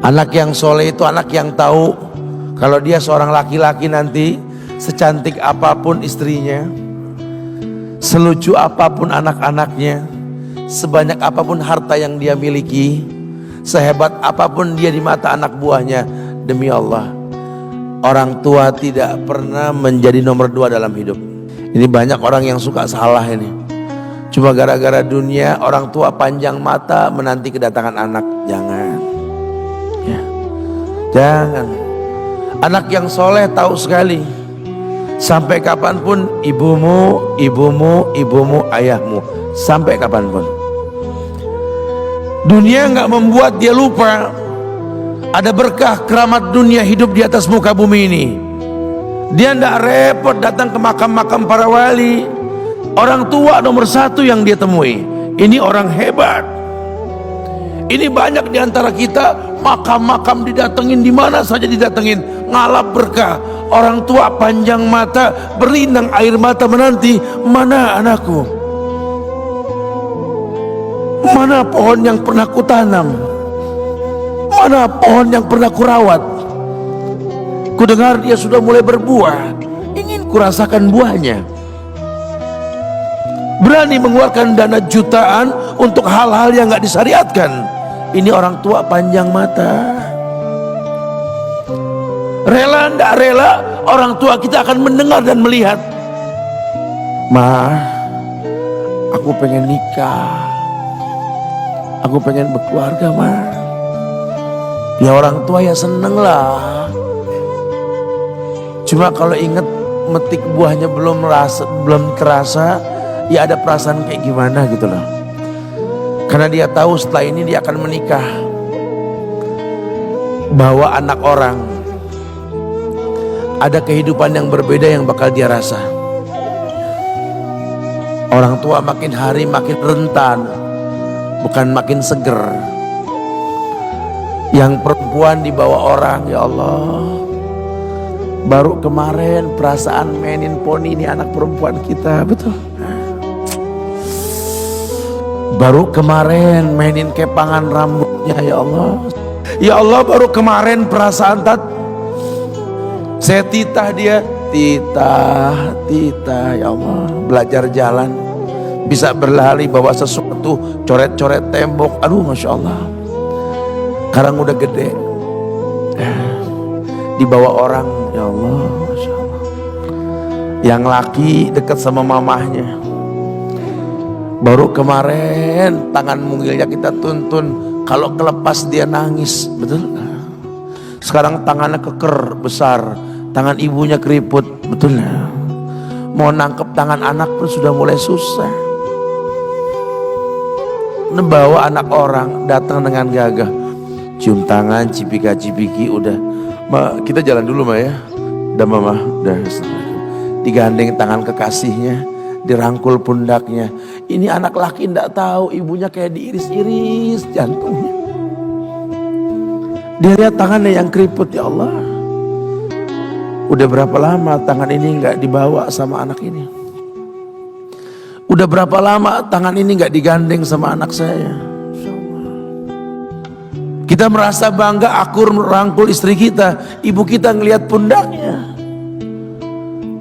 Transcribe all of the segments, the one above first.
Anak yang soleh itu anak yang tahu kalau dia seorang laki-laki nanti, secantik apapun istrinya, selucu apapun anak-anaknya, sebanyak apapun harta yang dia miliki, sehebat apapun dia di mata anak buahnya, demi Allah, orang tua tidak pernah menjadi nomor 2 dalam hidup. Ini banyak orang yang suka salah ini. Cuma gara-gara dunia, orang tua panjang mata menanti kedatangan anak. Jangan ya. Jangan. Anak yang soleh tahu sekali, sampai kapanpun ibumu, ayahmu, sampai kapanpun. Dunia nggak membuat dia lupa ada berkah keramat dunia hidup di atas muka bumi ini. Dia nggak repot datang ke makam-makam para wali. Orang tua nomor 1 yang dia temui. Ini orang hebat. Ini banyak di antara kita makam-makam didatengin, di mana saja didatengin, ngalap berkah. Orang tua panjang mata, berlinang air mata menanti, mana anakku? Mana pohon yang pernah kutanam? Mana pohon yang pernah kurawat? Kudengar dia sudah mulai berbuah, ingin kurasakan buahnya. Berani mengeluarkan dana jutaan untuk hal-hal yang gak disyariatkan. Ini orang tua panjang mata. Rela ndak rela orang tua kita akan mendengar dan melihat, Ma, aku pengen nikah, aku pengen berkeluarga, Ma. Ya orang tua ya seneng lah. Cuma kalau inget metik buahnya belum terasa, ya ada perasaan kayak gimana gitu loh. Karena dia tahu setelah ini dia akan menikah, bahwa anak orang ada kehidupan yang berbeda yang bakal dia rasa. Orang tua makin hari makin rentan, bukan makin seger. Yang perempuan dibawa orang, ya Allah, baru kemarin perasaan mainin poni ini anak perempuan kita, betul. Baru kemarin mainin kepangan rambutnya, ya Allah. Ya Allah, baru kemarin perasaan saya titah dia, titah, ya Allah. Belajar jalan, bisa berlari bawa sesuatu, coret-coret tembok, aduh Masya Allah. Sekarang udah gede, dibawa orang, ya Allah, Masya Allah. Yang laki dekat sama mamahnya. Baru kemarin tangan mungilnya kita tuntun, kalau kelepas dia nangis, betul. Sekarang tangannya keker besar, tangan ibunya keriput, betul. Mau nangkep tangan anak pun sudah mulai susah. Membawa anak orang datang dengan gagah, cium tangan, cipika-cipiki, udah. Ma, kita jalan dulu, Ma, ya. Udah, Mama, udah. Digandeng tangan kekasihnya, dirangkul pundaknya. Ini anak laki ndak tahu ibunya kayak diiris-iris jantungnya. Dia lihat tangannya yang keriput, ya Allah. Udah berapa lama tangan ini nggak dibawa sama anak ini? Udah berapa lama tangan ini nggak digandeng sama anak saya? Kita merasa bangga akur merangkul istri kita, ibu kita ngelihat pundaknya.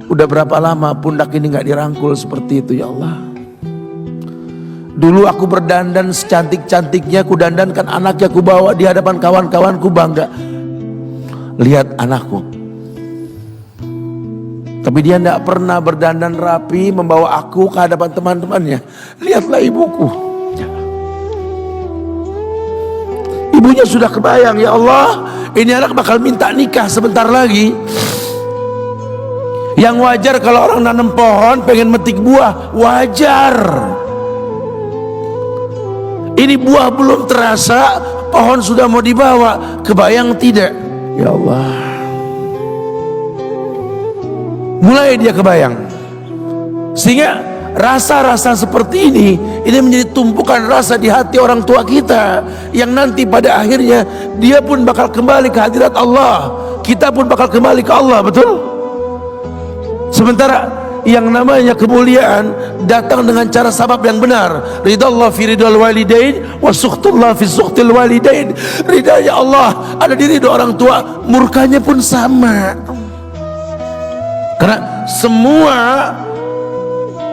Udah berapa lama pundak ini nggak dirangkul seperti itu, ya Allah. Dulu aku berdandan secantik-cantiknya, ku dandankan anaknya, ku bawa di hadapan kawan-kawanku bangga. Lihat anakku. Tapi dia tidak pernah berdandan rapi membawa aku ke hadapan teman-temannya. Lihatlah ibuku. Ibunya sudah kebayang, ya Allah, ini anak bakal minta nikah sebentar lagi. Yang wajar kalau orang nanam pohon pengen metik buah, wajar. Ini buah belum terasa, pohon sudah mau dibawa. Kebayang tidak? Ya Allah. Mulai dia kebayang. Sehingga rasa-rasa seperti ini menjadi tumpukan rasa di hati orang tua kita, yang nanti pada akhirnya dia pun bakal kembali ke hadirat Allah, kita pun bakal kembali ke Allah, betul? Sementara yang namanya kemuliaan datang dengan cara sabab yang benar. Ridallah fi ridal walidain wa sukhtullah fi sukhtil walidain. Ridanya Allah ada di ridho orang tua, murkanya pun sama. Karena semua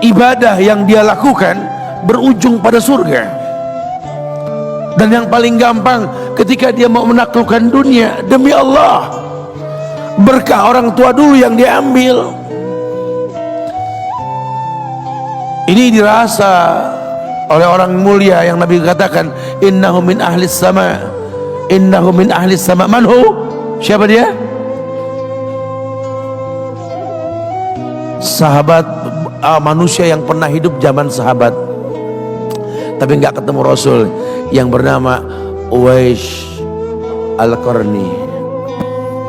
ibadah yang dia lakukan berujung pada surga. Dan yang paling gampang ketika dia mau menaklukkan dunia, demi Allah, berkah orang tua dulu yang dia ambil. Ini dirasa oleh orang mulia yang Nabi katakan, innahu min ahlis sama, innahu min ahlis sama. Manhu? Siapa dia? Sahabat, manusia yang pernah hidup zaman sahabat tapi nggak ketemu Rasul, yang bernama Uwais Al-Qarni,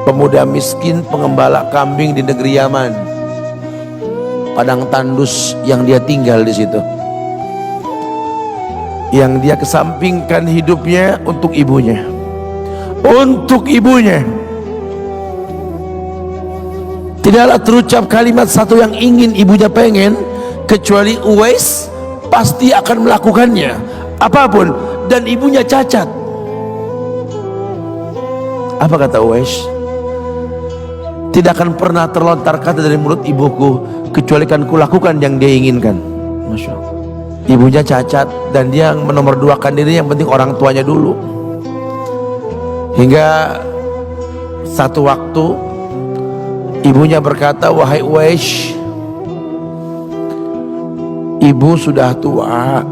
pemuda miskin pengembala kambing di negeri Yaman. Padang tandus yang dia tinggal di situ, yang dia kesampingkan hidupnya untuk ibunya, untuk ibunya. Tidaklah terucap kalimat satu yang ingin ibunya pengen, kecuali Uwais pasti akan melakukannya apapun, dan ibunya cacat. Apa kata Uwais? Tidak akan pernah terlontar kata dari mulut ibuku kecuali kan kulakukan yang dia inginkan. Masya Allah. Ibunya cacat dan dia menomorduakan diri, yang penting orang tuanya dulu. Hingga satu waktu ibunya berkata, wahai Uwais, ibu sudah tua.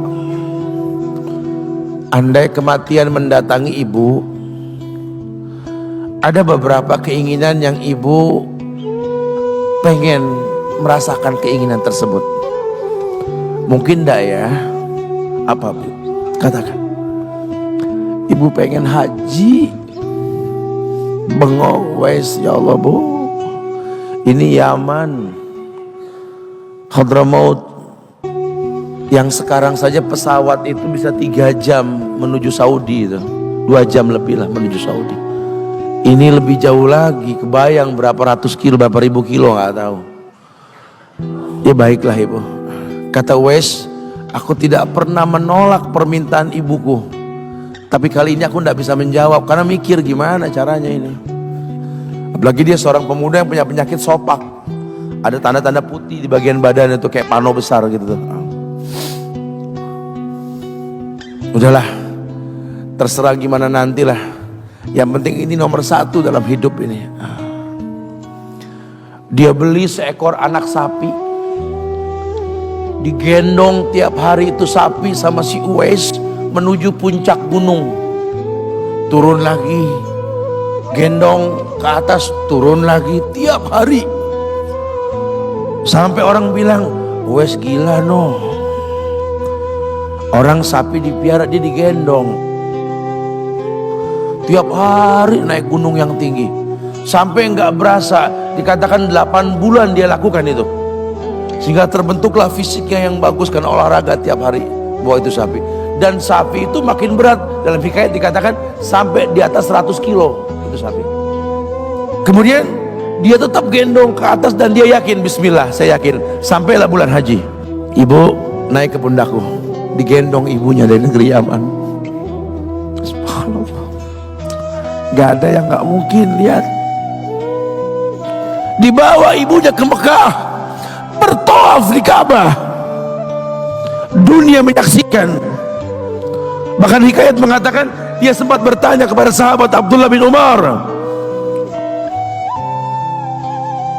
Andai kematian mendatangi ibu, ada beberapa keinginan yang ibu pengen merasakan keinginan tersebut. Mungkin enggak ya? Apa Bu? Katakan. Ibu pengen haji. Bengong Uwais, ya Allah Bu, ini Yaman, Hadramaut, yang sekarang saja pesawat itu bisa 3 jam menuju Saudi, itu 2 jam lebih lah menuju Saudi. Ini lebih jauh lagi, kebayang berapa ratus kilo, berapa ribu kilo nggak tahu. Ya baiklah ibu, kata Uwais, aku tidak pernah menolak permintaan ibuku, tapi kali ini aku tidak bisa menjawab karena mikir gimana caranya ini. Apalagi dia seorang pemuda yang punya penyakit sopak, ada tanda-tanda putih di bagian badan itu kayak pano besar gitu tuh. Udahlah, terserah gimana nantilah. Yang penting ini nomor 1 dalam hidup ini. Dia beli seekor anak sapi, digendong tiap hari itu sapi sama si Uwais menuju puncak gunung, turun lagi, gendong ke atas, turun lagi tiap hari, sampai orang bilang, Uwais gila no, orang sapi dipiara dia digendong tiap hari naik gunung yang tinggi, sampai nggak berasa dikatakan 8 bulan dia lakukan itu, sehingga terbentuklah fisiknya yang bagus karena olahraga tiap hari bawa itu sapi. Dan sapi itu makin berat, dalam hikayat dikatakan sampai di atas 100 kilo itu sapi. Kemudian dia tetap gendong ke atas dan dia yakin, bismillah saya yakin, sampailah bulan haji, ibu naik ke pundakku, digendong ibunya dari negeri Yaman. Subhanallah, gak ada yang gak mungkin. Lihat, dibawa ibunya ke Mekah, bertawaf di Ka'bah, dunia menyaksikan. Bahkan hikayat mengatakan dia sempat bertanya kepada sahabat Abdullah bin Umar,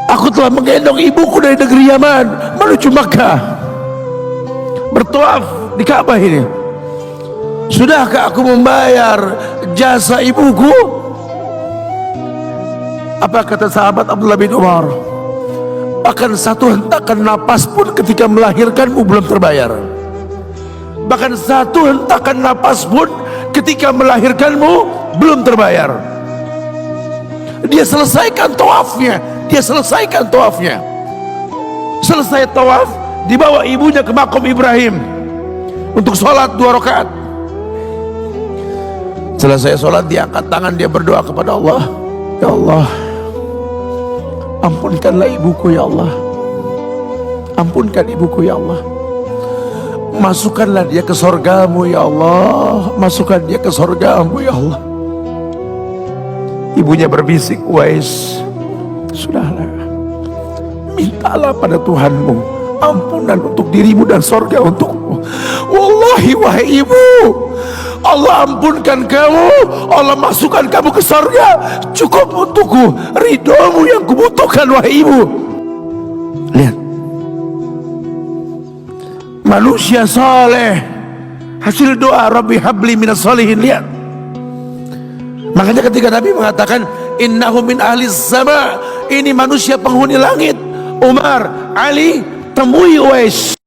aku telah menggendong ibuku dari negeri Yaman menuju Makkah, bertawaf di Ka'bah ini, sudahkah aku membayar jasa ibuku? Apa kata sahabat Abdullah bin Umar? Bahkan satu hentakan napas pun ketika melahirkanmu belum terbayar. Bahkan satu hentakan napas pun ketika melahirkanmu belum terbayar. Dia selesaikan tawafnya, dia selesaikan tawafnya. Selesai tawaf, dibawa ibunya ke makom Ibrahim untuk sholat 2 rakaat. Selesai sholat, dia angkat tangan, dia berdoa kepada Allah, ya Allah, ampunkanlah ibuku ya Allah. ampunkan ibuku ya Allah. Masukkanlah dia ke sorgamu ya Allah. Masukkan dia ke sorgamu ya Allah. Ibunya berbisik, Uwais, sudahlah, mintalah pada Tuhanmu ampunan untuk dirimu dan sorga untukmu. Wallahi wahai ibu, Allah ampunkan kamu, Allah masukkan kamu ke sorga, cukup untukku, ridhomu yang kubutuhkan wahai ibu. Lihat, manusia saleh, hasil doa Rabbi habli minas solihin. Lihat, makanya ketika Nabi mengatakan innahu min ahli sama, ini manusia penghuni langit, Umar, Ali, temui Uwais.